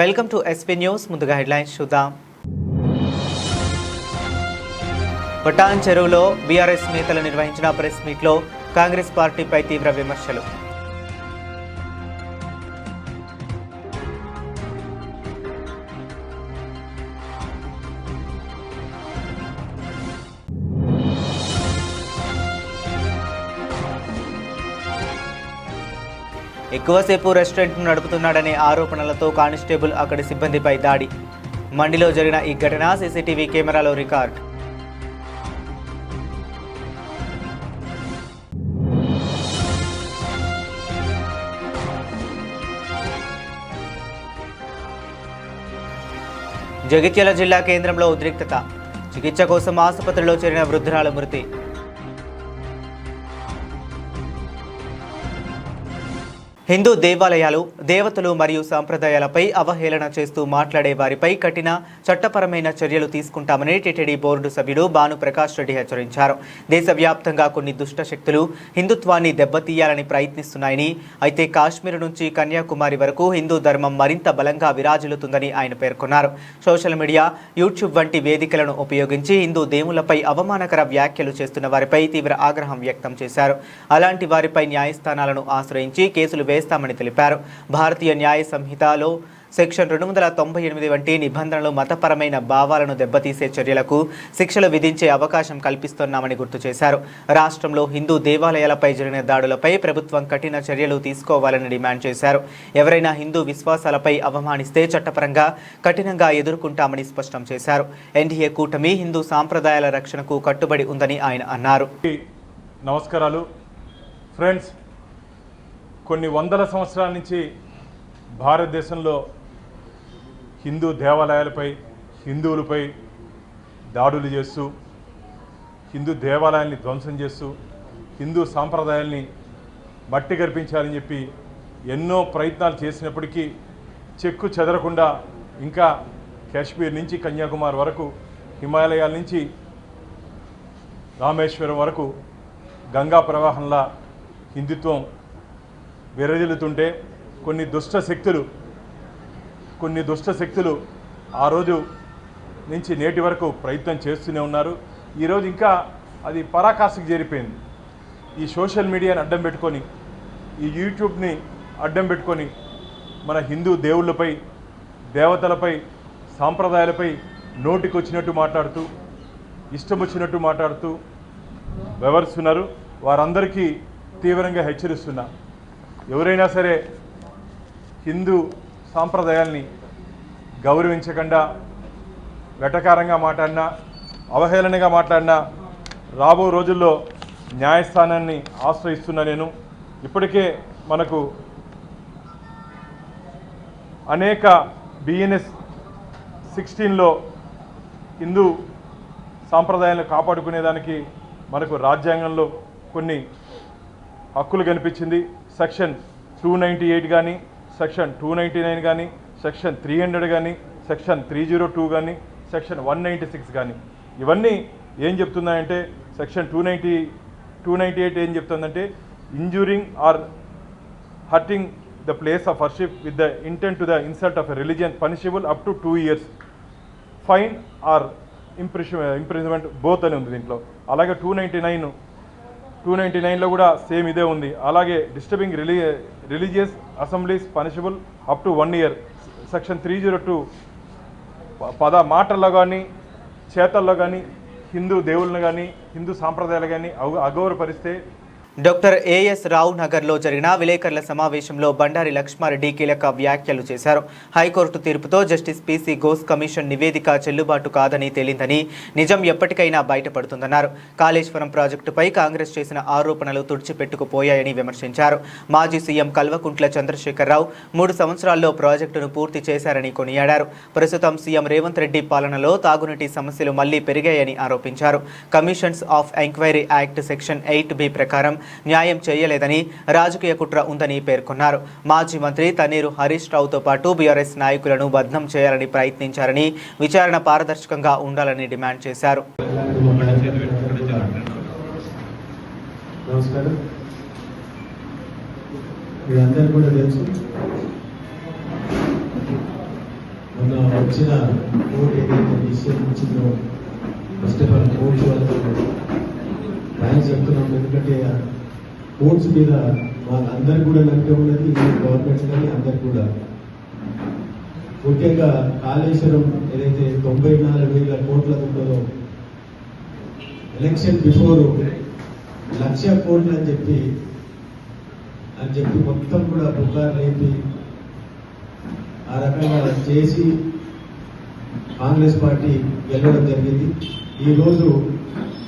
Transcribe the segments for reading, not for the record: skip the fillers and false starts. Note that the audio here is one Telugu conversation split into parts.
Welcome to SP news. ముందుగా హెడ్లైన్స్ చూద్దాం. పటాన్ చెరువులో బీఆర్ఎస్ నేతలు నిర్వహించిన ప్రెస్ మీట్లో కాంగ్రెస్ పార్టీపై తీవ్ర విమర్శలు. ఎక్కువసేపు రెస్టారెంట్ను నడుపుతున్నాడనే ఆరోపణలతో కానిస్టేబుల్ అక్కడి సిబ్బందిపై దాడి. మండిలో జరిగిన ఈ ఘటన సీసీటీవీ కెమెరాలో రికార్డ్. జగిత్యాల జిల్లా కేంద్రంలో ఉద్రిక్తత. చికిత్స కోసం ఆసుపత్రిలో చేరిన వృద్ధురాలు మృతి. హిందూ దేవాలయాలు, దేవతలు మరియు సంప్రదాయాలపై అవహేళన చేస్తూ మాట్లాడే వారిపై కఠిన చట్టపరమైన చర్యలు తీసుకుంటామని టీటీడీ బోర్డు సభ్యుడు భానుప్రకాష్ రెడ్డి హెచ్చరించారు. దేశవ్యాప్తంగా కొన్ని దుష్ట శక్తులు హిందుత్వాన్ని దెబ్బతీయాలని ప్రయత్నిస్తున్నాయని, అయితే కాశ్మీర్ నుంచి కన్యాకుమారి వరకు హిందూ ధర్మం మరింత బలంగా విరాజిల్లుతుందని ఆయన పేర్కొన్నారు. సోషల్ మీడియా, యూట్యూబ్ వంటి వేదికలను ఉపయోగించి హిందూ దేవులపై అవమానకర వ్యాఖ్యలు చేస్తున్న వారిపై తీవ్ర ఆగ్రహం వ్యక్తం చేశారు. అలాంటి వారిపై న్యాయస్థానాలను ఆశ్రయించి కేసులు వేస్తామని తెలిపారు. భారతీయ న్యాయ సంహితలో సెక్షన్ 298 వంటి నిబంధనలు మతపరమైన భావాలను దెబ్బతీసే చర్యలకు శిక్షలు విధించే అవకాశం కల్పిస్తున్నామని గుర్తు చేశారు. రాష్ట్రంలో హిందూ దేవాలయాలపై జరిగిన దాడులపై ప్రభుత్వం కఠిన చర్యలు తీసుకోవాలని డిమాండ్ చేశారు. ఎవరైనా హిందూ విశ్వాసాలపై అవమానిస్తే చట్టపరంగా కఠినంగా ఎదుర్కొంటామని స్పష్టం చేశారు. ఎన్డీఏ కూటమి హిందూ సాంప్రదాయాల రక్షణకు కట్టుబడి ఉందని ఆయన అన్నారు. నమస్కారాలు ఫ్రెండ్స్. కొన్ని వందల సంవత్సరాల నుంచి భారతదేశంలో హిందూ దేవాలయాలపై, హిందువులపై దాడులు చేస్తూ, హిందూ దేవాలయాల్ని ధ్వంసం చేస్తూ, హిందూ సాంప్రదాయాల్ని మట్టి గర్పించాలని చెప్పి ఎన్నో ప్రయత్నాలు చేసినప్పటికీ చెక్కు చెదరకుండా ఇంకా కాశ్మీర్ నుంచి కన్యాకుమారి వరకు, హిమాలయాల నుంచి రామేశ్వరం వరకు గంగా ప్రవాహంలా హిందుత్వం విరజిల్లుతుంటే కొన్ని దుష్ట శక్తులు ఆ రోజు నుంచి నేటి వరకు ప్రయత్నం చేస్తూనే ఉన్నారు. ఈరోజు ఇంకా అది పరాకాష్ఠకు చేరిపోయింది. ఈ సోషల్ మీడియాని అడ్డం పెట్టుకొని, ఈ యూట్యూబ్ని అడ్డం పెట్టుకొని మన హిందూ దేవుళ్ళపై, దేవతలపై, సాంప్రదాయాలపై నోటికొచ్చినట్టు మాట్లాడుతూ, ఇష్టం వచ్చినట్టు మాట్లాడుతూ వ్యవహరిస్తున్నారు. వారందరికీ తీవ్రంగా హెచ్చరిస్తున్నా, ఎవరైనా సరే హిందూ సాంప్రదాయాల్ని గౌరవించకుండా వెటకారంగా మాట్లాడినా, అవహేళనగా మాట్లాడినా రాబో రోజుల్లో న్యాయస్థానాన్ని ఆశ్రయిస్తున్నా. నేను ఇప్పటికే మనకు అనేక BNS 16లో హిందూ సాంప్రదాయాలను కాపాడుకునేదానికి మనకు రాజ్యాంగంలో కొన్ని హక్కులు కనిపించింది. సెక్షన్ 298 కానీ, సెక్షన్ 299 కానీ, సెక్షన్ 300 కానీ, సెక్షన్ 302 కానీ, సెక్షన్ 196 కానీ, ఇవన్నీ ఏం చెప్తున్నాయంటే సెక్షన్ 298 ఏం చెప్తుందంటే injuring or hurting the place of worship with the intent to the insult of a religion punishable up to 2 years fine or imprisonment both అని ఉంది దీంట్లో. అలాగే 299లో కూడా సేమ్ ఇదే ఉంది. అలాగే disturbing religious assemblies punishable up to 1 year. Section 302 మాటల్లో కానీ చేతల్లో కానీ హిందూ దేవుళ్ళని కానీ, హిందూ సాంప్రదాయాలు కానీ అగౌరవపరిస్తే. డాక్టర్ ఏఎస్ రావు నగర్లో జరిగిన విలేకరుల సమావేశంలో బండారి లక్ష్మారెడ్డి కీలక వ్యాఖ్యలు చేశారు. హైకోర్టు తీర్పుతో జస్టిస్ పీసీ ఘోష్ కమిషన్ నివేదిక చెల్లుబాటు కాదని తేలిందని, నిజం ఎప్పటికైనా బయటపడుతుందన్నారు. కాళేశ్వరం ప్రాజెక్టుపై కాంగ్రెస్ చేసిన ఆరోపణలు తుడిచిపెట్టుకుపోయాయని విమర్శించారు. మాజీ సీఎం కల్వకుంట్ల చంద్రశేఖరరావు 3 సంవత్సరాల్లో ప్రాజెక్టును పూర్తి చేశారని కొనియాడారు. ప్రస్తుతం సీఎం రేవంత్ రెడ్డి పాలనలో తాగునీటి సమస్యలు మళ్లీ పెరిగాయని ఆరోపించారు. Commissions of enquiry act section 8B ప్రకారం న్యాయం చేయలేదని, రాజకీయ కుట్ర ఉందని పేర్కొన్నారు. మాజీ మంత్రి తన్నీరు హరీష్ రావుతో పాటు బీఆర్ఎస్ నాయకులను బద్నం చేయాలని ప్రయత్నించారని, విచారణ పారదర్శకంగా ఉండాలని డిమాండ్ చేశారు. మొన్న వచ్చిన కోర్టు ఏదైతే డిసిషన్ ఇచ్చిందో ఫస్ట్ ఆఫ్ ఆల్ కోర్ట్స్ వాళ్ళకి థ్యాంక్స్ చెప్తున్నాం. ఎందుకంటే కోర్ట్స్ మీద వాళ్ళందరికీ కూడా నమ్మకం ఉన్నది, గవర్నమెంట్స్ కానీ అందరికి కూడా. ముఖ్యంగా కాళేశ్వరం ఏదైతే 94,000 కోట్లది ఉన్నదో ఎలక్షన్ బిఫోర్ 1,00,000 కోట్లు అని చెప్పి మొత్తం కూడా పుకార్లు లేపి ఆ రకంగా చేసి కాంగ్రెస్ పార్టీ గెలవడం జరిగింది. ఈరోజు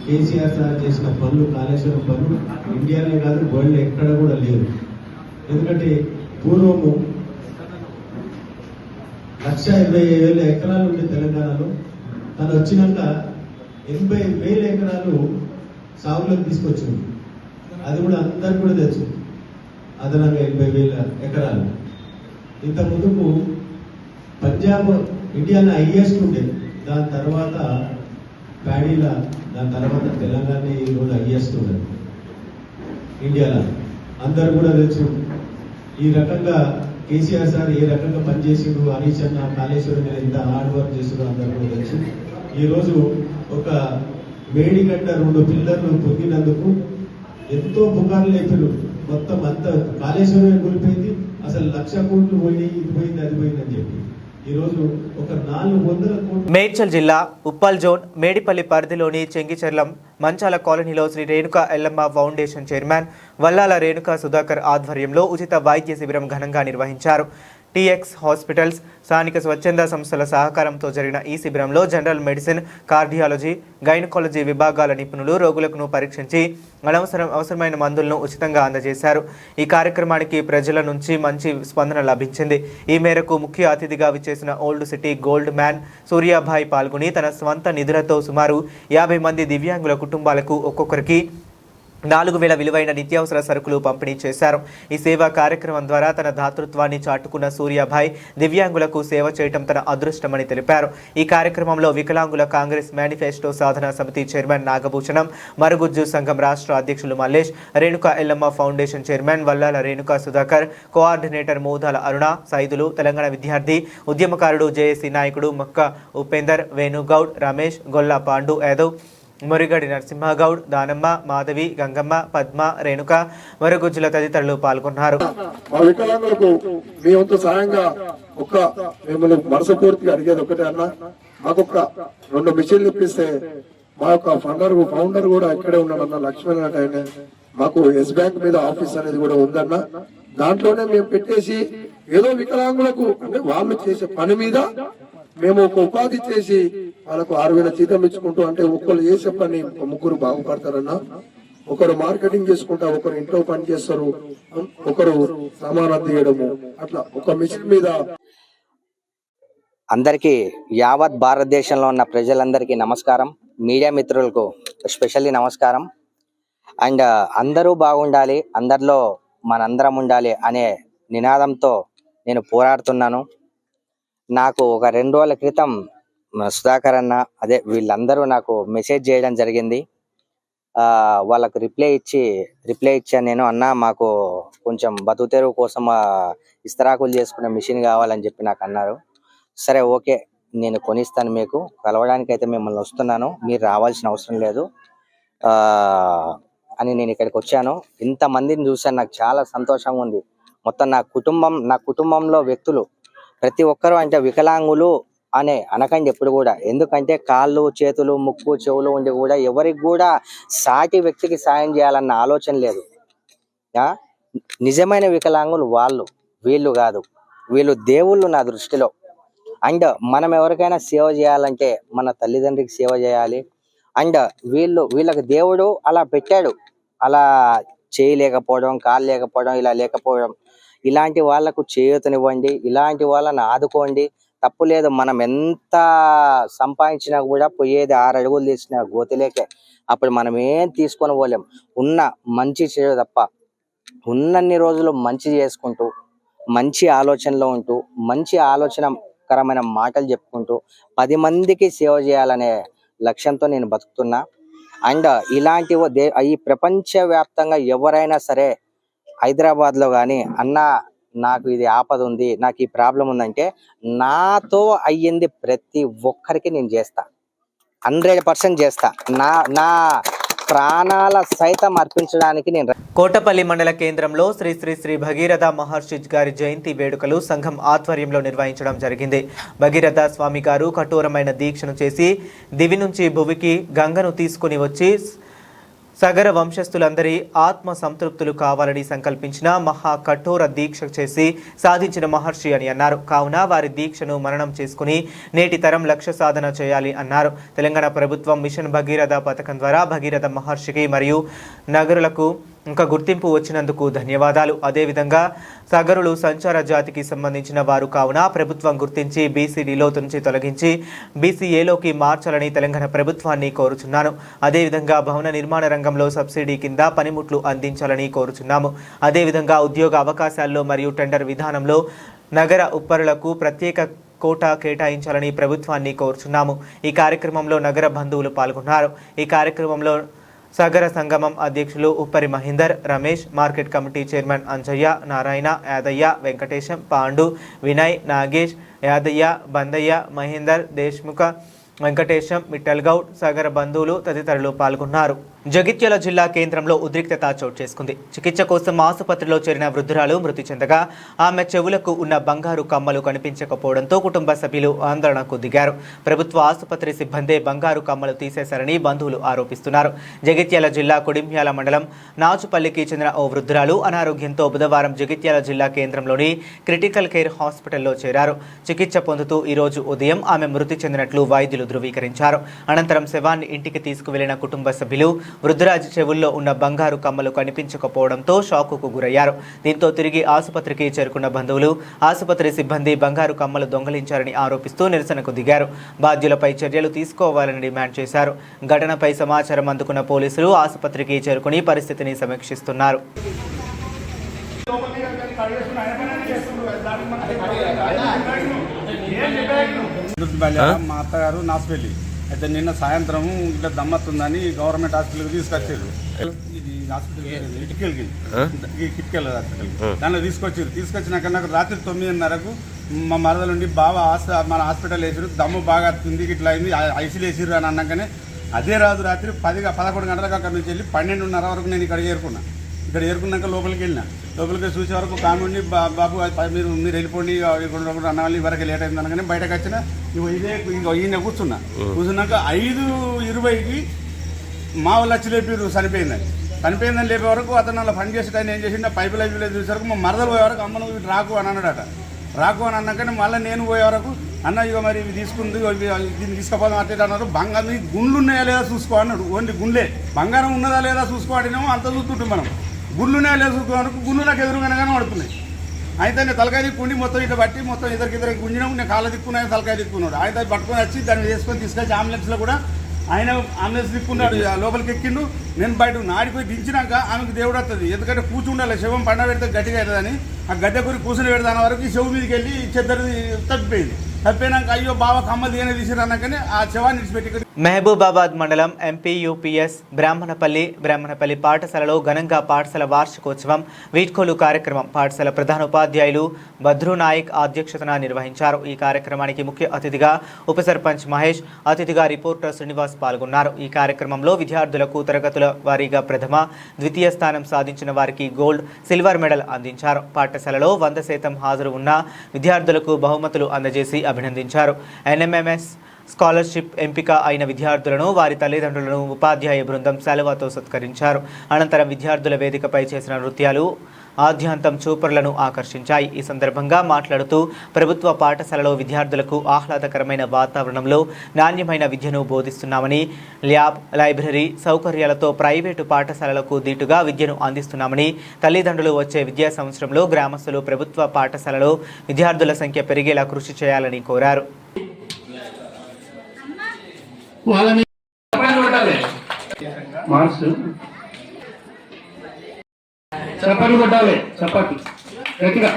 కేసీఆర్ సార్ చేసిన పనులు, కాళేశ్వరం పనులు ఇండియానే కాదు వరల్డ్ ఎక్కడ కూడా లేవు. ఎందుకంటే పూర్వము 1,20,000 ఎకరాలు ఉండే తెలంగాణలో తను వచ్చినాక 80,000 ఎకరాలు సాగులోకి తీసుకొచ్చింది. అది కూడా అందరికి కూడా తెలుసు. అదనంగా 80,000 ఎకరాలు. ఇంత ముందుకు పంజాబ్ ఇండియాలో హైయెస్ట్ ఉండేది, దాని తర్వాత ప్యాడీలా, దాని తర్వాత తెలంగాణ ఈరోజు హైయెస్ట్ ఉండదు ఇండియాలో. అందరు కూడా తెలుసు. ఈ రకంగా కేసీఆర్ సార్ ఏ రకంగా పనిచేసిండు, హరీష్ అన్న కాళేశ్వరం మీద ఎంత హార్డ్ వర్క్ చేసిండో అందరు కూడా తెలుసు. ఈరోజు ఒక వేడిగడ్డ 2 పిల్లర్లు పొందినందుకు ఎంతో పుకార్లు లేపారు. మొత్తం అంతా కాళేశ్వరమే కూలిపోయింది. అసలు 1,00,000 కోట్లు పోయినాయి, ఇది పోయింది, అది పోయింది అని చెప్పి ఈరోజు ఒక 400 కోట్లు. మేడ్చల్ జిల్లా ఉప్పల్ జోన్ మేడిపల్లి పరిధిలోని చెంగిచెర్లం మంచాల కాలనీలో శ్రీ రేణుకా ఎల్లమ్మ ఫౌండేషన్ చైర్మన్ వల్లాల రేణుకా సుధాకర్ ఆధ్వర్యంలో ఉచిత వైద్య శిబిరం ఘనంగా నిర్వహించారు. టీఎక్స్ హాస్పిటల్స్, స్థానిక స్వచ్ఛంద సంస్థల సహకారంతో జరిగిన ఈ శిబిరంలో జనరల్ మెడిసిన్, కార్డియాలజీ, గైనకాలజీ విభాగాల నిపుణులు రోగులను పరీక్షించి అవసరమైన మందులను ఉచితంగా అందజేశారు. ఈ కార్యక్రమానికి ప్రజల నుంచి మంచి స్పందన లభించింది. ఈ మేరకు ముఖ్య అతిథిగా విచ్చేసిన old city gold man Suryabhai పాల్గొని తన స్వంత నిధులతో సుమారు 50 మంది దివ్యాంగుల కుటుంబాలకు ఒక్కొక్కరికి 4,000 విలువైన నిత్యావసర సరుకులు పంపిణీ చేశారు. ఈ సేవా కార్యక్రమం ద్వారా తన దాతృత్వాన్ని చాటుకున్న సూర్యాభాయ్ దివ్యాంగులకు సేవ చేయడం తన అదృష్టమని తెలిపారు. ఈ కార్యక్రమంలో వికలాంగుల కాంగ్రెస్ మేనిఫెస్టో సాధన సమితి చైర్మన్ నాగభూషణం, మరుగుజ్జు సంఘం రాష్ట్ర అధ్యక్షులు Mallesh, Renuka Yellamma foundation chairman Vallala Renuka Sudhakar, coordinator Modala Aruna, Saidulu, Telangana విద్యార్థి ఉద్యమకారుడు జేఏసీ నాయకుడు మొక్క ఉపేందర్, వేణుగౌడ్, రమేష్, గొల్లా పాండు యాదవ్, మురిగడి నరసింహగౌడ్, దానమ్మ, మాధవి, గంగమ్మ, పద్మ, రేణుక, మరుగుజ్జుల తదితరులు పాల్గొన్నారు. మా వికలాంగులకు మీ వంతు సాయంగా మిమ్మల్ని మనస్ఫూర్తిగా అడిగేది ఒకటే అన్న, మాకు 2 మిషన్లు ఇప్పిస్తే మా యొక్క ఫౌండర్ కూడా ఇక్కడే ఉన్నాడన్న, లక్ష్మణ్ అంటే మాకు ఎస్ బ్యాంక్ మీద ఆఫీస్ అనేది కూడా ఉందన్న. దాంట్లోనే మేము పెట్టేసి ఏదో వికలాంగులకు అంటే వాళ్ళు చేసే పని మీద మేము ఒక ఉపాధి చేసి వాళ్ళకు 6,000 జీతం ఇచ్చుకుంటూ, అంటే ఒకరు చేసే పని 3 బాగుపడతారన్న. ఒకరు మార్కెటింగ్ చేసుకుంటా, ఒకరు ఇంట్లో పని చేస్తారు, ఒకరు సామాన్ తీయడము, అట్లా ఒక మిషన్ మీద. అందరికీ యావత్ భారతదేశంలో ఉన్న ప్రజలందరికీ నమస్కారం. మీడియా మిత్రులకు ఎస్పెషల్లీ నమస్కారం. అండ్ అందరూ బాగుండాలి, అందరిలో మనందరం ఉండాలి అనే నినాదంతో నేను పోరాడుతున్నాను. నాకు ఒక 2 రోజుల క్రితం సుధాకర్ అన్న, అదే వీళ్ళందరూ నాకు మెసేజ్ చేయడం జరిగింది. వాళ్ళకు రిప్లై ఇచ్చాను నేను. అన్న, మాకు కొంచెం బతుకుతెరువు కోసం ఇస్తరాకులు చేసుకునే మిషన్ కావాలని చెప్పి నాకు అన్నారు. సరే, ఓకే, నేను కొనిస్తాను, మీకు కలవడానికి అయితే మిమ్మల్ని వస్తున్నాను, మీరు రావాల్సిన అవసరం లేదు అని నేను ఇక్కడికి వచ్చాను. ఇంతమందిని చూశాను, నాకు చాలా సంతోషంగా ఉంది. మొత్తం నా కుటుంబంలో వ్యక్తులు ప్రతి ఒక్కరూ అంటే వికలాంగులు అనకండి ఎప్పుడు కూడా. ఎందుకంటే కాళ్ళు, చేతులు, ముక్కు, చెవులు ఉండి కూడా ఎవరికి కూడా సాటి వ్యక్తికి సాయం చేయాలన్న ఆలోచన లేదు. నిజమైన వికలాంగులు వీళ్ళు కాదు, వీళ్ళు దేవుళ్ళు నా దృష్టిలో. అండ్ మనం ఎవరికైనా సేవ చేయాలంటే మన తల్లిదండ్రికి సేవ చేయాలి. అండ్ వీళ్ళకి దేవుడు అలా పెట్టాడు. అలా చేయలేకపోవడం, కాలు లేకపోవడం, ఇలా లేకపోవడం, ఇలాంటి వాళ్లకు చేయూతనివ్వండి, ఇలాంటి వాళ్ళని ఆదుకోండి. తప్పు లేదు. మనం ఎంత సంపాదించినా కూడా పోయేది 6 అడుగులు తీసిన గోతిలేకే. అప్పుడు మనం ఏం తీసుకొని పోలేం. ఉన్న మంచి చేయదు తప్ప, ఉన్నన్ని రోజులు మంచి చేసుకుంటూ, మంచి ఆలోచనలో ఉంటూ, మంచి ఆలోచనకరమైన మాటలు చెప్పుకుంటూ 10 మందికి సేవ చేయాలనే లక్ష్యంతో నేను బతుకుతున్నా. అండ్ ఇలాంటి ఈ ప్రపంచ వ్యాప్తంగా ఎవరైనా సరే హైదరాబాద్లో కానీ, అన్న నాకు ఇది ఆపద ఉంది, నాకు ఈ ప్రాబ్లం ఉందంటే నాతో అయ్యింది ప్రతి ఒక్కరికి నేను చేస్తా, 100% చేస్తా. నా ప్రాణాల సైతం అర్పించడానికి నేను. కోటపల్లి మండల కేంద్రంలో శ్రీ శ్రీ శ్రీ భగీరథ మహర్షి గారి జయంతి వేడుకలు సంఘం ఆధ్వర్యంలో నిర్వహించడం జరిగింది. భగీరథ స్వామి గారు కఠోరమైన దీక్షను చేసి దివి నుంచి భువికి గంగను తీసుకుని వచ్చి సగర వంశస్థులందరి ఆత్మ సంతృప్తులు కావాలని సంకల్పించిన మహా కఠోర దీక్ష చేసి సాధించిన మహర్షి అని అన్నారు. కావున వారి దీక్షను మననం చేసుకుని నేటి తరం లక్ష్య సాధన చేయాలి అన్నారు. తెలంగాణ ప్రభుత్వం మిషన్ భగీరథ పథకం ద్వారా భగీరథ మహర్షికి మరియు నగరులకు ఇంకా గుర్తింపు వచ్చినందుకు ధన్యవాదాలు. అదేవిధంగా సగరులు సంచార జాతికి సంబంధించిన వారు కావున ప్రభుత్వం గుర్తించి బీసీడీలో నుంచి తొలగించి బీసీఏలోకి మార్చాలని తెలంగాణ ప్రభుత్వాన్ని కోరుచున్నాను. అదేవిధంగా భవన నిర్మాణ రంగంలో సబ్సిడీ కింద పనిముట్లు అందించాలని కోరుచున్నాము. అదేవిధంగా ఉద్యోగ అవకాశాల్లో మరియు టెండర్ విధానంలో నగర ఉప్పరులకు ప్రత్యేక కోటా కేటాయించాలని ప్రభుత్వాన్ని కోరుచున్నాము. ఈ కార్యక్రమంలో నగర బంధువులు పాల్గొన్నారు. ఈ కార్యక్రమంలో సగర సంగమం అధ్యక్షులు Uppari Mahender, Ramesh, market committee chairman Anjaiah, Narayana, Yadaiah, Venkatesham, Pandu, Vinay, Nagesh, Yadaiah, Bandaiah, Mahender, Deshmukh, Venkatesham, Mittal Goud, Sagara బంధువులు తదితరులు పాల్గొన్నారు. జగిత్యాల జిల్లా కేంద్రంలో ఉద్రిక్తత చోటు చేసుకుంది. చికిత్స కోసం ఆసుపత్రిలో చేరిన వృద్ధురాలు మృతి చెందగా ఆమె చెవులకు ఉన్న బంగారు కమ్మలు కనిపించకపోవడంతో కుటుంబ సభ్యులు ఆందోళనకు దిగారు. ప్రభుత్వ ఆసుపత్రి సిబ్బందే బంగారు కమ్మలు తీసేశారని బంధువులు ఆరోపిస్తున్నారు. జగిత్యాల జిల్లా కొడిమ్యాల మండలం నాచుపల్లికి చెందిన ఓ వృద్ధురాలు అనారోగ్యంతో బుధవారం జగిత్యాల జిల్లా కేంద్రంలోని క్రిటికల్ కేర్ హాస్పిటల్లో చేరారు. చికిత్స పొందుతూ ఈరోజు ఉదయం ఆమె మృతి చెందినట్లు వైద్యులు ధృవీకరించారు. అనంతరం శవాన్ని ఇంటికి తీసుకువెళ్లిన కుటుంబ సభ్యులు వృద్ధురాజు చెవుల్లో ఉన్న బంగారు కమ్మలు కనిపించకపోవడంతో షాకుకు గురయ్యారు. దీంతో తిరిగి ఆసుపత్రికి చేరుకున్న బంధువులు ఆసుపత్రి సిబ్బంది బంగారు కమ్మలు దొంగలించారని ఆరోపిస్తూ నిరసనకు దిగారు. బాధ్యులపై చర్యలు తీసుకోవాలని డిమాండ్ చేశారు. ఘటనపై సమాచారం అందుకున్న పోలీసులు ఆసుపత్రికి చేరుకుని పరిస్థితిని సమీక్షిస్తున్నారు. మా అత్తగారు నాసిపల్లి అయితే నిన్న సాయంత్రం ఇట్లా దమ్మత్తుందని గవర్నమెంట్ హాస్పిటల్కి తీసుకొచ్చారు. ఇది హాస్పిటల్ కిటికల్కి హాస్పిటల్ దాంట్లో తీసుకొచ్చినాక నాకు రాత్రి 9:30కు మా మరదలు నుండి బాగా మన హాస్పిటల్ వేసారు. దమ్ము బాగా వస్తుంది, ఇట్లా అయింది, ఐసీలు వేసారు అని అన్నాకనే అదే రాత్రి 11 గంటలకు అక్కడి నుంచి వెళ్ళి 12:30 వరకు నేను ఇక్కడ చేరుకున్నాక లోపలికి చూసే వరకు కామెండి బాబు మీరు వెళ్ళిపోండి అన్న వాళ్ళు వరకు లేట్ అయింది అనగానే బయటకు వచ్చిన ఈయన కూర్చున్నాక 5:20కి మా వాళ్ళు వచ్చి లేపారు చనిపోయిందని లేపే వరకు అతను అలా పని చేసి ఆయన ఏం చేసిండు పైపు లైఫ్ చూసే వరకు మా మరదలు పోయే వరకు అమ్మ నువ్వు రాకు అని అన్నాడట. రాకు అని అన్నాకనే మళ్ళీ నేను పోయే వరకు అన్న ఇక మరి ఇవి తీసుకుంది దీన్ని తీసుకుపోదాం అట్లా అన్నారు. బంగారం గుండ్లు ఉన్నాయా లేదా చూసుకో అన్నాడు. ఓన్లీ గుండ్లే, బంగారం ఉన్నదా లేదా చూసుకోవాడినేమో అంత చూస్తుంటాం మనం. గుళ్ళునే లేదు వరకు గుళ్ళు నాకు ఎదురుగానే పడుతున్నాయి. అయితే నేను తలకాయ దిక్కుండి మొత్తం ఇట్లా బట్టి మొత్తం ఇద్దరికి గుంజినాము. నేను కాళ్ళ దిక్కున్నాను, తలకాయ దిక్కున్నాడు. ఆయన పట్టుకొని వచ్చి దాన్ని వేసుకొని తీసుకొచ్చి అంబులెన్స్లో కూడా ఆయన అంబులెన్స్ దిక్కున్నాడు. లోపలికి ఎక్కిండు. నేను బయట నాడిపోయి దించినాక ఆమెకు దేవుడు వస్తుంది. ఎందుకంటే కూర్చుండాలి, శవం పండ పెడితే గట్టిగా అవుతుందని ఆ గడ్డ కూరి కూర్చుని పెడతాన వరకు ఈ శవం మీదకి వెళ్ళి చెద్దరు తప్పిపోయింది. తప్పినాక అయ్యో బావ కమ్మలు తీయనే తీసిరన్నాకనే ఆ శవాన్ని విడిచిపెట్టి. మహబూబాబాద్ మండలం ఎంపీయూపీఎస్ బ్రాహ్మణపల్లి పాఠశాలలో ఘనంగా పాఠశాల వార్షికోత్సవం వీడ్కోలు కార్యక్రమం పాఠశాల ప్రధానోపాధ్యాయులు భద్రునాయక్ అధ్యక్షతన నిర్వహించారు. ఈ కార్యక్రమానికి ముఖ్య అతిథిగా ఉప సర్పంచ్ మహేష్, అతిథిగా రిపోర్టర్ శ్రీనివాస్ పాల్గొన్నారు. ఈ కార్యక్రమంలో విద్యార్థులకు తరగతుల వారీగా ప్రథమ, ద్వితీయ స్థానం సాధించిన వారికి గోల్డ్, సిల్వర్ మెడల్ అందించారు. పాఠశాలలో 100% హాజరు ఉన్న విద్యార్థులకు బహుమతులు అందజేసి అభినందించారు. ఎన్ఎంఎంఎస్ స్కాలర్షిప్ ఎంపిక అయిన విద్యార్థులను, వారి తల్లిదండ్రులను ఉపాధ్యాయ బృందం సెలవుతో సత్కరించారు. అనంతరం విద్యార్థుల వేదికపై చేసిన నృత్యాలు ఆద్యాంతం చూపరులను ఆకర్షించాయి. ఈ సందర్భంగా మాట్లాడుతూ ప్రభుత్వ పాఠశాలలో విద్యార్థులకు ఆహ్లాదకరమైన వాతావరణంలో నాణ్యమైన విద్యను బోధిస్తున్నామని, ల్యాబ్, లైబ్రరీ సౌకర్యాలతో ప్రైవేటు పాఠశాలలకు దీటుగా విద్యను అందిస్తున్నామని, తల్లిదండ్రులు వచ్చే విద్యా సంవత్సరంలో గ్రామస్తులు ప్రభుత్వ పాఠశాలలో విద్యార్థుల సంఖ్య పెరిగేలా కృషి చేయాలని కోరారు. చపాతి కొట్టాలి, చపాతి గట్టిగా.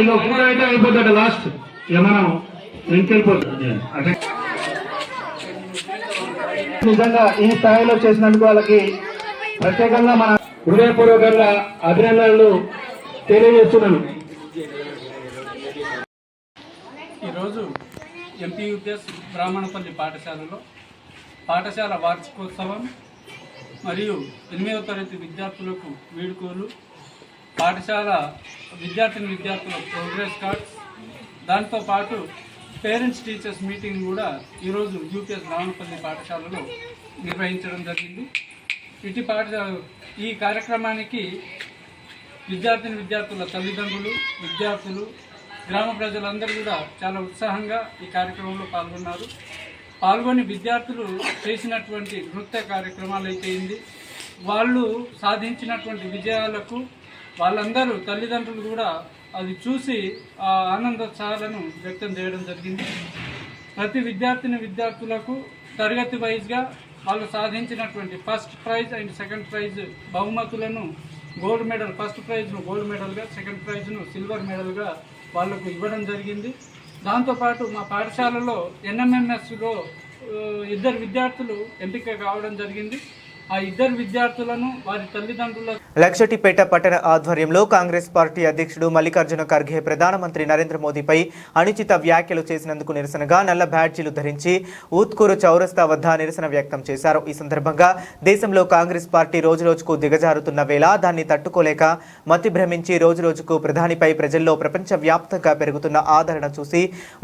ఇక పూర అయితే అయిపోతాడు లాస్ట్ ఇక మనం ఇంకెళ్ళిపోతుంది. నిజంగా ఈ స్థాయిలో చేసినందుకు వాళ్ళకి ప్రత్యేకంగా మన హృదయపూర్వకంగా అభినందనలు తెలియజేస్తున్నాను. ఈరోజు ఎంపీయూపీఎస్ బ్రాహ్మణపల్లి పాఠశాలలో పాఠశాల వార్షికోత్సవం మరియు 8వ తరగతి విద్యార్థులకు వీడ్కోలు, పాఠశాల విద్యార్థుల ప్రోగ్రెస్ కార్డ్స్, దాంతోపాటు పేరెంట్స్ టీచర్స్ మీటింగ్ కూడా ఈరోజు యూపీఎస్ బ్రాహ్మణపల్లి పాఠశాలలో నిర్వహించడం జరిగింది. ఈ కార్యక్రమానికి విద్యార్థుల తల్లిదండ్రులు, విద్యార్థులు, గ్రామ ప్రజలందరూ కూడా చాలా ఉత్సాహంగా ఈ కార్యక్రమంలో పాల్గొని విద్యార్థులు చేసినటువంటి నృత్య కార్యక్రమాలు అయిపోయింది. వాళ్ళు సాధించినటువంటి విజయాలకు వాళ్ళందరూ తల్లిదండ్రులు కూడా అది చూసి ఆనందోత్సాహాలను వ్యక్తం చేయడం జరిగింది. ప్రతి విద్యార్థులకు తరగతి వైజ్గా వాళ్ళు సాధించినటువంటి first prize and second prize బహుమతులను గోల్డ్ మెడల్, ఫస్ట్ ప్రైజ్ను గోల్డ్ మెడల్గా, సెకండ్ ప్రైజ్ను సిల్వర్ మెడల్గా వాళ్లకు ఇవ్వడం జరిగింది. దాంతోపాటు మా పాఠశాలలో ఎన్ఎంఎంఎస్లో 2 విద్యార్థులు ఎంపిక కావడం జరిగింది. ఆ 2 విద్యార్థులను వారి తల్లిదండ్రుల లక్షటిపేట పట్టణ ఆధ్వర్యంలో కాంగ్రెస్ పార్టీ అధ్యక్షుడు మల్లికార్జున ఖర్గే ప్రధానమంత్రి నరేంద్ర మోదీపై అనుచిత వ్యాఖ్యలు చేసినందుకు నిరసనగా నల్ల బ్యాడ్జీలు ధరించి ఊత్కూరు చౌరస్తా వద్ద నిరసన వ్యక్తం చేశారు. ఈ సందర్భంగా దేశంలో కాంగ్రెస్ పార్టీ రోజురోజుకు దిగజారుతున్న వేళ దాన్ని తట్టుకోలేక మతి భ్రమించి రోజురోజుకు ప్రధానిపై ప్రజల్లో ప్రపంచవ్యాప్తంగా పెరుగుతున్న ఆదరణ చూసి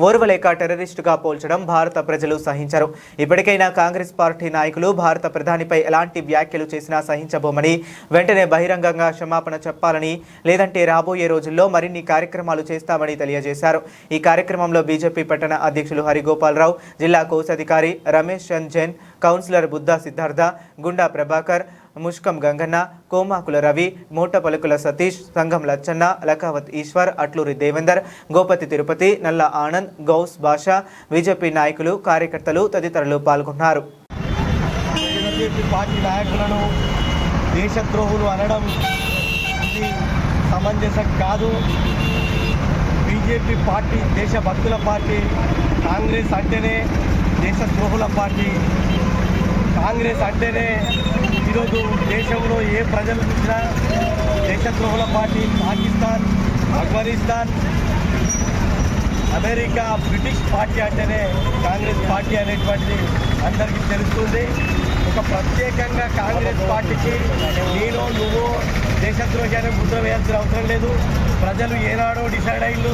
ఓర్వలేక టెర్రరిస్టుగా పోల్చడం భారత ప్రజలు సహించరు. ఇప్పటికైనా కాంగ్రెస్ పార్టీ నాయకులు భారత ప్రధానిపై ఎలాంటి వ్యాఖ్యలు చేసినా సహించబోమని, వెంటనే బహిరంగంగా క్షమాపణ చెప్పాలని, లేదంటే రాబోయే రోజుల్లో మరిన్ని కార్యక్రమాలు చేస్తామని తెలియజేశారు. ఈ కార్యక్రమంలో బీజేపీ పట్టణ అధ్యక్షులు హరిగోపాలరావు, జిల్లా కోశాధికారి రమేష్ చంద్ జైన్, కౌన్సిలర్ బుద్ధా సిద్ధార్థ, గుండా ప్రభాకర్, ముష్కం గంగన్న, కోమాకుల రవి, మూట పలుకుల సతీష్, సంఘం లచ్చన్న, లకావత్ ఈశ్వర్, అట్లూరి దేవేందర్, గోపతి తిరుపతి, నల్ల ఆనంద్, గౌస్ బాషా, బీజేపీ నాయకులు, కార్యకర్తలు తదితరులు పాల్గొన్నారు. బీజేపీ పార్టీ నాయకులను దేశద్రోహులు అనడం ఇది సమంజసం కాదు. బీజేపీ పార్టీ దేశభక్తుల పార్టీ, కాంగ్రెస్ అంటేనే దేశద్రోహుల పార్టీ. కాంగ్రెస్ అంటేనే ఈరోజు దేశంలో ఏ ప్రజలు చూసినా దేశద్రోహుల party. Pakistan, Afghanistan, America, British party అంటేనే కాంగ్రెస్ పార్టీ అనేటువంటిది అందరికీ తెలుస్తుంది. ఒక ప్రత్యేకంగా కాంగ్రెస్ పార్టీకి నేను నువ్వు దేశద్రోహి అనే ముద్ర వేయాల్సిన అవసరం లేదు. ప్రజలు ఏనాడో డిసైడ్ అయ్యిండు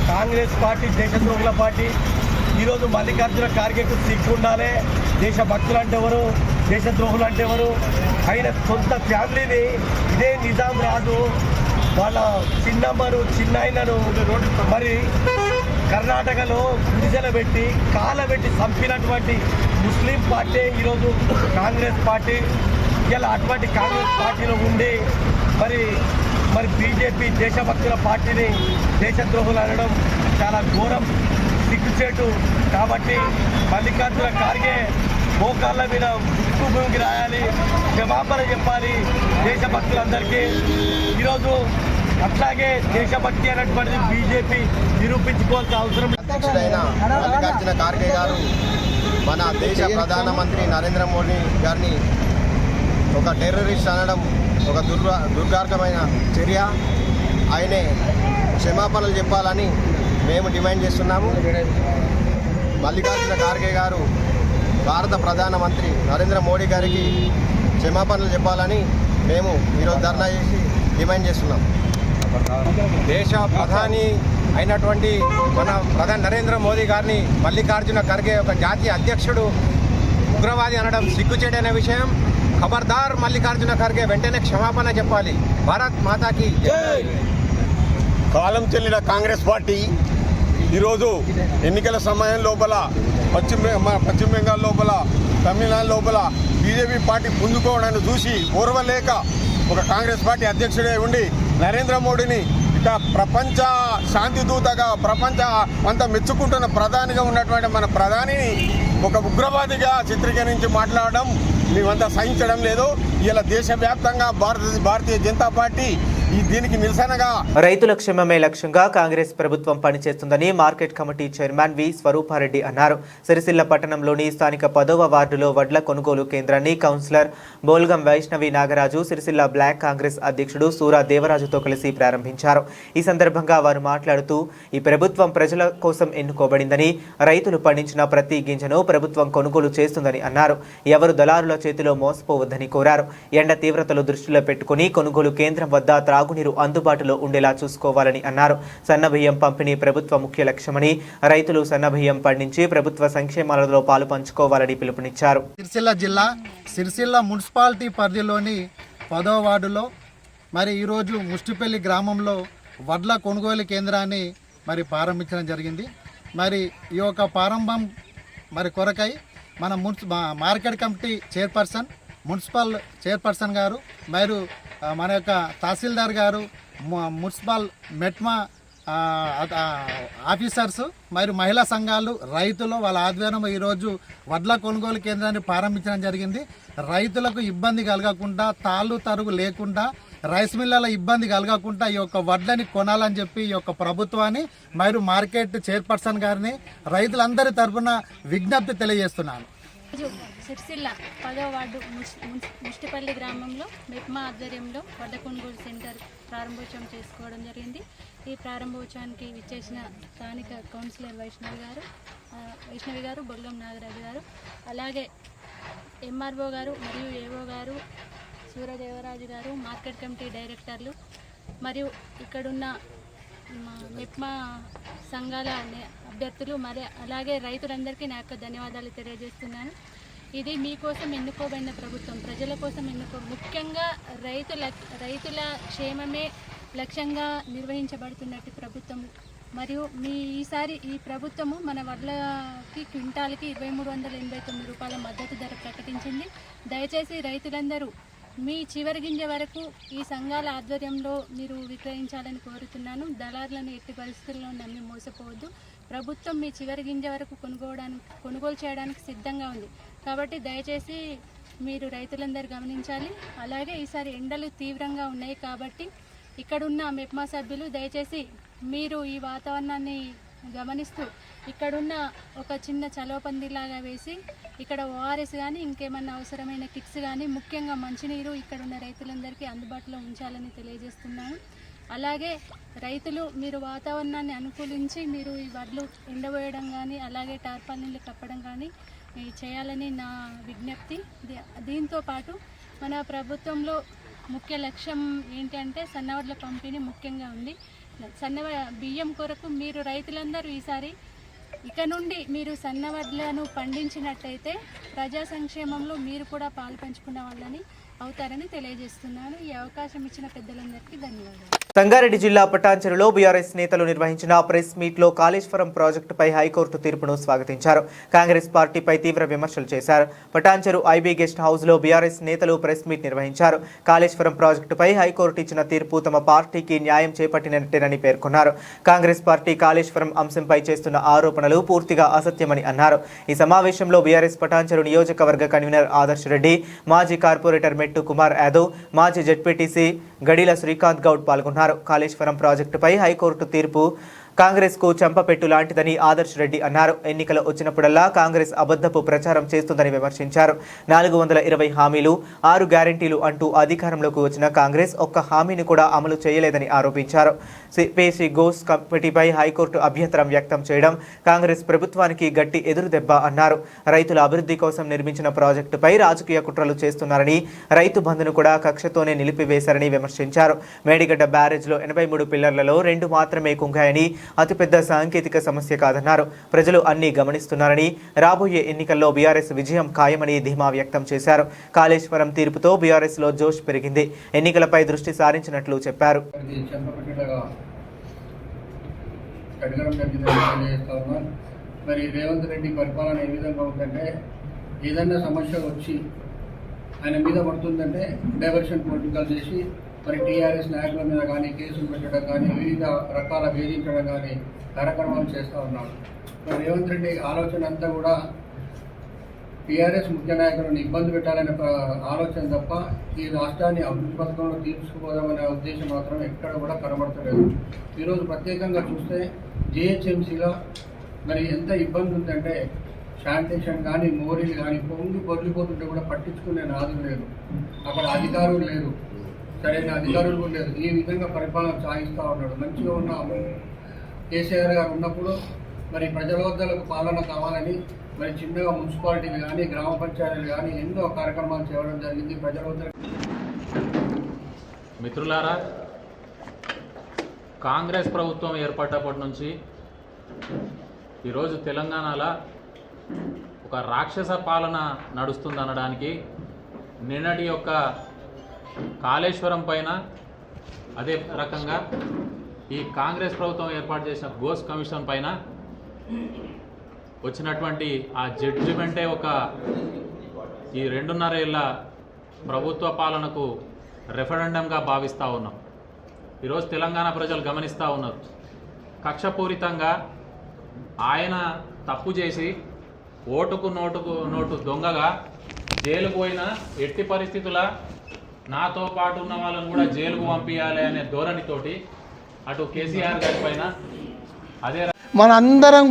కాంగ్రెస్ పార్టీ దేశద్రోహుల పార్టీ. ఈరోజు మల్లికార్జున ఖార్గేకు సిగ్గు ఉండాలి. దేశభక్తులు అంటే ఎవరు, దేశద్రోహులు అంటే ఎవరు? ఆయన సొంత ఫ్యామిలీని ఇదే నిజాం రాజు వాళ్ళ చిన్నాయనను మరి కర్ణాటకలో గుడిసెల పెట్టి కాలబెట్టి చంపినటువంటి ముస్లిం పార్టీ ఈరోజు కాంగ్రెస్ పార్టీ. ఇలా అటువంటి కాంగ్రెస్ పార్టీలో ఉండి మరి బీజేపీ దేశభక్తుల పార్టీని దేశద్రోహులు అనడం చాలా ఘోరం, సిగ్గుచేటు. కాబట్టి మల్లికార్జున ఖార్గే మోకాళ్ళ మీద ఉక్కు భూమికి రాయాలి, క్షమాపణ చెప్పాలి దేశభక్తులందరికీ. ఈరోజు అట్లాగే దేశభక్తి అనేటువంటిది బీజేపీ నిరూపించుకోవాల్సిన అవసరం. అధ్యక్షుడైన మల్లికార్జున ఖార్గే గారు మన దేశ ప్రధానమంత్రి నరేంద్ర మోడీ గారిని ఒక టెర్రరిస్ట్ అనడం ఒక దుర్మార్గమైన చర్య. ఆయనే క్షమాపణలు చెప్పాలని మేము డిమాండ్ చేస్తున్నాము. మల్లికార్జున ఖార్గే గారు భారత ప్రధానమంత్రి నరేంద్ర మోడీ గారికి క్షమాపణలు చెప్పాలని మేము ఈరోజు ధర్నా చేసి డిమాండ్ చేస్తున్నాం. దేశ ప్రధాని అయినటువంటి మన ప్రధాని నరేంద్ర మోదీ గారిని మల్లికార్జున ఖర్గే ఒక జాతీయ అధ్యక్షుడు ఉగ్రవాది అనడం సిగ్గుచేటైన విషయం. ఖబర్దార్ మల్లికార్జున ఖర్గే వెంటనే క్షమాపణ చెప్పాలి. భారత్ మాతాకి జై. కాలం చెల్లిన కాంగ్రెస్ పార్టీ ఈరోజు ఎన్నికల సమయం లోపల పశ్చిమ బెంగాల్ లోపల, తమిళనాడు లోపల బీజేపీ పార్టీ పుంజుకోవడాన్ని చూసి ఓర్వలేక ఒక కాంగ్రెస్ పార్టీ అధ్యక్షుడే ఉండి నరేంద్ర మోడీని ఇక ప్రపంచ శాంతి దూతగా ప్రపంచ అంతా మెచ్చుకుంటున్న ప్రధానిగా ఉన్నటువంటి మన ప్రధానిని ఒక ఉగ్రవాదిగా చిత్రీకరించి మాట్లాడడం మేమంతా సహించడం లేదు. ఇలా దేశవ్యాప్తంగా భారతీయ జనతా పార్టీ దీనికి నిరసనగా రైతుల క్షేమమే లక్ష్యంగా కాంగ్రెస్ ప్రభుత్వం పనిచేస్తుందని మార్కెట్ కమిటీ చైర్మన్ వి స్వరూపారెడ్డి అన్నారు. సిరిసిల్ల పట్టణంలోని స్థానిక 10వ వార్డులో వడ్ల కొనుగోలు కేంద్రాన్ని కౌన్సిలర్ బోల్గం వైష్ణవి నాగరాజు, సిరిసిల్ల బ్లాక్ కాంగ్రెస్ అధ్యక్షుడు సూరా దేవరాజుతో కలిసి ప్రారంభించారు. ఈ సందర్భంగా వారు మాట్లాడుతూ ఈ ప్రభుత్వం ప్రజల కోసం ఎన్నుకోబడిందని, రైతులు పండించిన ప్రతి గింజను ప్రభుత్వం కొనుగోలు చేస్తుందని అన్నారు. ఎవరు దళారుల చేతిలో మోసపోవద్దని కోరారు. ఎండ తీవ్రతలు దృష్టిలో పెట్టుకుని కొనుగోలు కేంద్రం వద్ద త్రాగునీరు అందుబాటులో ఉండేలా చూసుకోవాలని అన్నారు. సన్నబియ్యం పంపిణీ ప్రభుత్వ ముఖ్య లక్ష్యమని, రైతులు సన్నబియ్యం పండించి ప్రభుత్వ సంక్షేమాలలో పాలు పంచుకోవాలని పిలుపునిచ్చారు. సిరిసిల్ల జిల్లా సిరిసిల్ల మున్సిపాలిటీ పరిధిలోని 10వ వార్డులో మరి ఈరోజు ముష్టిపల్లి గ్రామంలో వడ్ల కొనుగోలు కేంద్రాన్ని మరి ప్రారంభించడం జరిగింది. మరి ఈ యొక్క ప్రారంభం మరి కొరకై మన market committee chairperson, municipal chairperson గారు, మరియు మన యొక్క తహసీల్దార్ గారు, మున్సిపల్ మెట్మా ఆఫీసర్స్, మరియు మహిళా సంఘాలు, రైతులు వాళ్ళ ఆధ్వర్యంలో ఈరోజు వడ్ల కొనుగోలు కేంద్రాన్ని ప్రారంభించడం జరిగింది. రైతులకు ఇబ్బంది కలగకుండా, తాళ్ళు తరుగు లేకుండా, రైస్ మిల్లల ఇబ్బంది కలగకుండా ఈ యొక్క వడ్లని కొనాలని చెప్పి ఈ యొక్క ప్రభుత్వాన్ని మరియు మార్కెట్ చైర్పర్సన్ గారిని రైతులందరి తరఫున విజ్ఞప్తి తెలియజేస్తున్నాను. సిరిసిల్ల 10వ వార్డు ముష్టిపల్లి గ్రామంలో మెప్మా ఆధ్వర్యంలో వడ్ల కొనుగోలు సెంటర్ ప్రారంభోత్సవం చేసుకోవడం జరిగింది. ఈ ప్రారంభోత్సవానికి విచ్చేసిన స్థానిక కౌన్సిలర్ వైష్ణవి గారు, బొల్లం నాగరాజు గారు, అలాగే ఎంఆర్ఓ గారు మరియు ఏఓ గారు, సూర్యదేవరాజు గారు, మార్కెట్ కమిటీ డైరెక్టర్లు మరియు ఇక్కడున్న మెప్మా సంఘాల అభ్యర్థులు మరి అలాగే రైతులందరికీ నా యొక్క ధన్యవాదాలు తెలియజేస్తున్నాను. ఇది మీకోసం ఎన్నుకోబడిన ప్రభుత్వం, ప్రజల కోసం ముఖ్యంగా రైతుల క్షేమమే లక్ష్యంగా నిర్వహించబడుతున్నట్టు ప్రభుత్వం. మరియు ఈసారి ఈ ప్రభుత్వము మన వడ్లకి క్వింటాల్కి 2389 రూపాయల మద్దతు ధర ప్రకటించింది. దయచేసి రైతులందరూ మీ చివరి గింజ వరకు ఈ సంఘాల ఆధ్వర్యంలో మీరు విక్రయించాలని కోరుతున్నాను. దళారులను ఎట్టి పరిస్థితుల్లో నమ్మి మోసపోవద్దు. ప్రభుత్వం మీ చివరి గింజ వరకు కొనుగోలు చేయడానికి సిద్ధంగా ఉంది. కాబట్టి దయచేసి మీరు రైతులందరూ గమనించాలి. అలాగే ఈసారి ఎండలు తీవ్రంగా ఉన్నాయి కాబట్టి ఇక్కడున్న మెప్మా సభ్యులు దయచేసి మీరు ఈ వాతావరణాన్ని గమనిస్తూ ఇక్కడున్న ఒక చిన్న చలవపందిలాగా వేసి ఇక్కడ ఓఆర్ఎస్ కానీ ఇంకేమన్నా అవసరమైన కిట్స్ కానీ ముఖ్యంగా మంచినీరు ఇక్కడున్న రైతులందరికీ అందుబాటులో ఉంచాలని తెలియజేస్తున్నాను. అలాగే రైతులు మీరు వాతావరణాన్ని అనుకూలించి మీరు ఈ వడ్లు ఎండబోయడం కానీ అలాగే టార్పాలిన్లు కప్పడం కానీ చేయాలని నా విజ్ఞప్తి. దీంతో పాటు మన ప్రభుత్వంలో ముఖ్య లక్ష్యం ఏంటంటే సన్నవడ్ల పంపిణీ ముఖ్యంగా ఉంది. బియ్యం కొరకు మీరు రైతులందరూ ఈసారి ఇక నుండి మీరు సన్నవడ్లను పండించినట్టయితే ప్రజా సంక్షేమంలో మీరు కూడా పాలు పంచుకున్న వాళ్ళని అవుతారని తెలియజేస్తున్నాను. ఈ అవకాశం ఇచ్చిన పెద్దలందరికీ ధన్యవాదాలు. సంగారెడ్డి జిల్లా పటాన్చెరులో బీఆర్ఎస్ నేతలు నిర్వహించిన ప్రెస్ మీట్లో కాళేశ్వరం ప్రాజెక్టుపై హైకోర్టు తీర్పును స్వాగతించారు. కాంగ్రెస్ పార్టీపై తీవ్ర విమర్శలు చేశారు. పటాన్చెరు ఐబీ గెస్ట్ హౌస్లో బీఆర్ఎస్ నేతలు ప్రెస్ మీట్ నిర్వహించారు. కాళేశ్వరం ప్రాజెక్టుపై హైకోర్టు ఇచ్చిన తీర్పు తమ పార్టీకి న్యాయం చేపట్టినట్టేనని పేర్కొన్నారు. కాంగ్రెస్ పార్టీ కాళేశ్వరం అంశంపై చేస్తున్న ఆరోపణలు పూర్తిగా అసత్యమని అన్నారు. ఈ సమావేశంలో బీఆర్ఎస్ పటాన్చెరు నియోజకవర్గ కన్వీనర్ ఆదర్శ్ రెడ్డి, మాజీ కార్పొరేటర్ మెట్టు కుమార్ యాదవ్, మాజీ జెడ్పీటీసీ గడిల శ్రీకాంత్ గౌడ్ పాల్గొన్నారు. కాళేశ్వరం ప్రాజెక్టుపై హైకోర్టు తీర్పు కాంగ్రెస్ కు చెంపపెట్టు లాంటిదని ఆదర్శ్ రెడ్డి అన్నారు. ఎన్నికలు వచ్చినప్పుడల్లా కాంగ్రెస్ అబద్ధపు ప్రచారం చేస్తుందని విమర్శించారు. 420 హామీలు, 6 గ్యారంటీలు అంటూ అధికారంలోకి వచ్చిన కాంగ్రెస్ ఒక్క హామీని కూడా అమలు చేయలేదని ఆరోపించారు. సిపిసి ఘోష్ కమిటీపై హైకోర్టు అభ్యంతరం వ్యక్తం చేయడం కాంగ్రెస్ ప్రభుత్వానికి గట్టి ఎదురుదెబ్బ అన్నారు. రైతుల అభివృద్ధి కోసం నిర్మించిన ప్రాజెక్టుపై రాజకీయ కుట్రలు చేస్తున్నారని, రైతు బంధును కూడా కక్షతోనే నిలిపివేశారని విమర్శించారు. మేడిగడ్డ బ్యారేజ్లో 83 పిల్లర్లలో 2 మాత్రమే కుంగాయని, అతిపెద్ద సాంకేతిక సమస్య కాదన్నారు. ప్రజలు అన్ని గమనిస్తున్నారని, రాబోయే ఎన్నికల్లో బీఆర్ఎస్ విజయం ఖాయమని ధీమా వ్యక్తం చేశారు. కాళేశ్వరం తీర్పుతో బీఆర్ఎస్ లో జోష్ పెరిగింది. ఎన్నికలపై దృష్టి సారించినట్లు చెప్పారు. మరి రేవంత్ రెడ్డి పరిపాలన ఏ విధంగా ఉందంటే ఏదైనా సమస్య వచ్చి ఆయన మీద పడుతుందంటే డైవర్షన్ పొలిటికల్ చేసి మరి టీఆర్ఎస్ నాయకుల మీద కానీ కేసులు పెట్టడం కానీ వివిధ రకాల వేధించడం కానీ కార్యక్రమాలు చేస్తూ ఉన్నాడు. మరి రేవంత్ రెడ్డి ఆలోచన అంతా కూడా టీఆర్ఎస్ ముఖ్య నాయకులను ఇబ్బంది పెట్టాలనే ఆలోచన తప్ప ఈ రాష్ట్రాన్ని అభివృద్ధి పథకంలో తీసుకుపోదామనే ఉద్దేశం మాత్రం ఎక్కడ కూడా కనబడతలేదు. ఈరోజు ప్రత్యేకంగా చూస్తే జిహెచ్ఎంసీలో మరి ఎంత ఇబ్బంది ఉందంటే శానిటేషన్ కానీ మోరీలు కానీ పొర్లిపోతుంటే కూడా పట్టించుకునే నాదులు లేదు, అక్కడ అధికారులు లేరు, సరైన అధికారులు కూడా లేరు. ఈ విధంగా పరిపాలన సాగిస్తూ ఉన్నాడు. మంచిగా ఉన్న కేసీఆర్ గారు ఉన్నప్పుడు మరి ప్రజల వద్దలకు పాలన కావాలని మరి చిన్నగా మున్సిపాలిటీలు కానీ గ్రామ పంచాయతీలు కానీ ఎన్నో కార్యక్రమాలు చేయడం జరిగింది. ప్రజల వద్ద మిత్రులారా, కాంగ్రెస్ ప్రభుత్వం ఏర్పడ్డప్పటి నుంచి ఈరోజు తెలంగాణలో ఒక రాక్షస పాలన నడుస్తుందనడానికి నిన్నటి యొక్క కాళేశ్వరం పైన, అదే రకంగా ఈ కాంగ్రెస్ ప్రభుత్వం ఏర్పాటు చేసిన గోస్ కమిషన్ పైన వచ్చినటువంటి ఆ జడ్జిమెంటే ఒక ఈ 2.5 ఏళ్ళ ప్రభుత్వ పాలనకు రెఫరెండంగా భావిస్తూ ఉన్నాం. ఈరోజు తెలంగాణ ప్రజలు గమనిస్తూ ఉన్నారు. కక్షపూరితంగా ఆయన తప్పు చేసి ఓటుకు నోటు దొంగగా జైలుకు పోయిన ఎట్టి పరిస్థితుల నాతో పాటు ఉన్న వాళ్ళని కూడా జైలుకు పంపించాలి అనే ధోరణితోటి అటు కేసీఆర్ గారి పైన అదే మనందరం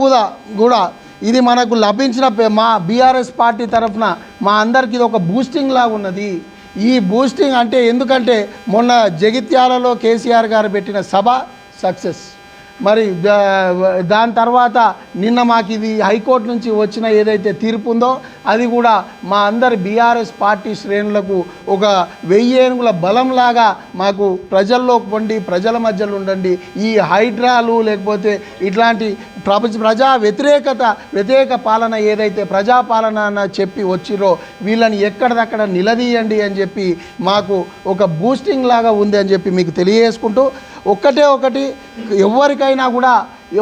కూడా ఇది మనకు లభించిన మా బీఆర్ఎస్ పార్టీ తరఫున మా అందరికీ ఇది ఒక బూస్టింగ్ లాగా ఉన్నది. ఈ బూస్టింగ్ అంటే ఎందుకంటే మొన్న జగిత్యాలలో కేసీఆర్ గారు పెట్టిన సభ సక్సెస్. మరి దాని తర్వాత నిన్న మాకు ఇది హైకోర్టు నుంచి వచ్చిన ఏదైతే తీర్పు ఉందో అది కూడా మా అందరి బీఆర్ఎస్ పార్టీ శ్రేణులకు ఒక 1000 ఏనుగుల బలంలాగా మాకు ప్రజల్లోకి పండి ప్రజల మధ్యలో ఉండండి. ఈ హైడ్రాలు లేకపోతే ఇట్లాంటి ప్రజా వ్యతిరేక పాలన ఏదైతే ప్రజాపాలన అని చెప్పి వచ్చిరో వీళ్ళని ఎక్కడిదక్కడ నిలదీయండి అని చెప్పి మాకు ఒక బూస్టింగ్ లాగా ఉంది అని చెప్పి మీకు తెలియజేసుకుంటూ, ఒకటి ఎవరికైనా కూడా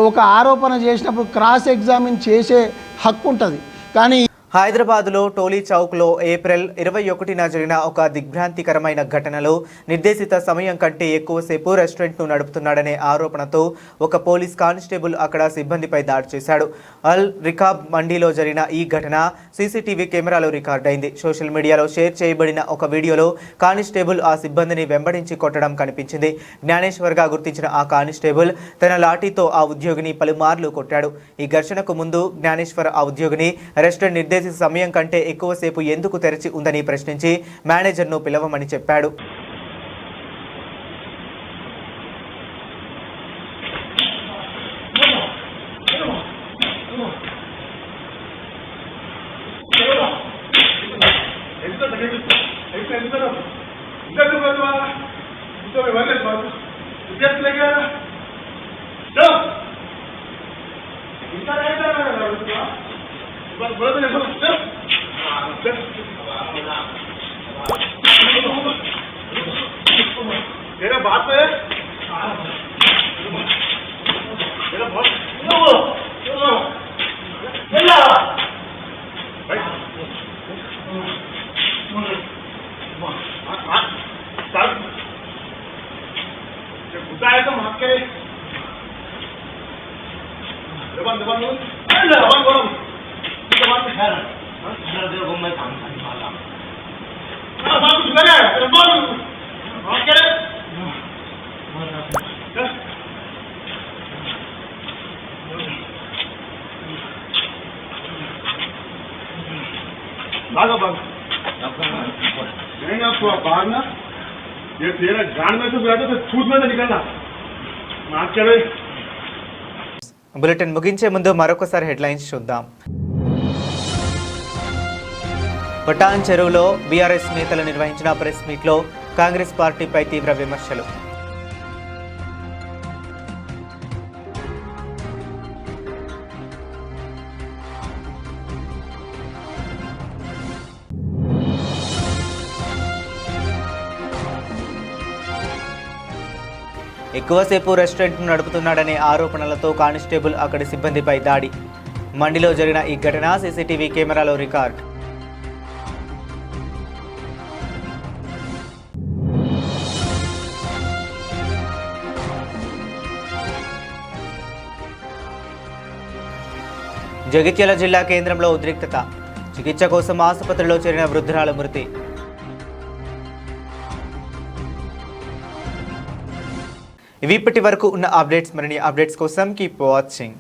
ఒక ఆరోపణ చేసినప్పుడు క్రాస్ ఎగ్జామిన్ చేసే హక్కు ఉంటుంది. కానీ హైదరాబాద్లో టోలీ చౌక్లో ఏప్రిల్ 21న జరిగిన ఒక దిగ్భ్రాంతికరమైన ఘటనలో నిర్దేశిత సమయం కంటే ఎక్కువసేపు రెస్టారెంట్ను నడుపుతున్నాడనే ఆరోపణతో ఒక పోలీస్ కానిస్టేబుల్ అక్కడ సిబ్బందిపై దాడి చేశాడు. అల్ రికాబ్ మండీలో జరిగిన ఈ ఘటన సీసీటీవీ కెమెరాలో రికార్డైంది. సోషల్ మీడియాలో షేర్ చేయబడిన ఒక వీడియోలో కానిస్టేబుల్ ఆ సిబ్బందిని వెంబడించి కొట్టడం కనిపించింది. జ్ఞానేశ్వర్గా గుర్తించిన ఆ కానిస్టేబుల్ తన లాఠీతో ఆ ఉద్యోగిని పలుమార్లు కొట్టాడు. ఈ ఘర్షణకు ముందు జ్ఞానేశ్వర్ ఆ ఉద్యోగిని రెస్టారెంట్ నిర్దేశిత సమయం కంటే ఎక్కువసేపు ఎందుకు తెరిచి ఉందని ప్రశ్నించి మేనేజర్ను పిలవమని చెప్పాడు. బులెటిన్ ముగించే ముందు మరొకసారి హెడ్లైన్స్ చూద్దాం. పటాన్ చెరువులో బీఆర్ఎస్ నేతలు నిర్వహించిన ప్రెస్ మీట్లో కాంగ్రెస్ పార్టీపై తీవ్ర విమర్శలు. ఎక్కువసేపు రెస్టారెంట్ను నడుపుతున్నాడనే ఆరోపణలతో కానిస్టేబుల్ అక్కడి సిబ్బందిపై దాడి. మండిలో జరిగిన ఈ ఘటన సీసీటీవీ కెమెరాలో రికార్డ్. జగిత్యాల జిల్లా కేంద్రంలో ఉద్రిక్తత. చికిత్స కోసం ఆసుపత్రిలో చేరిన వృద్ధురాలు మృతి. ఇవి ఇప్పటి వరకు ఉన్న అప్డేట్స్. మరిన్ని అప్డేట్స్ కోసం కీప్ వాచింగ్.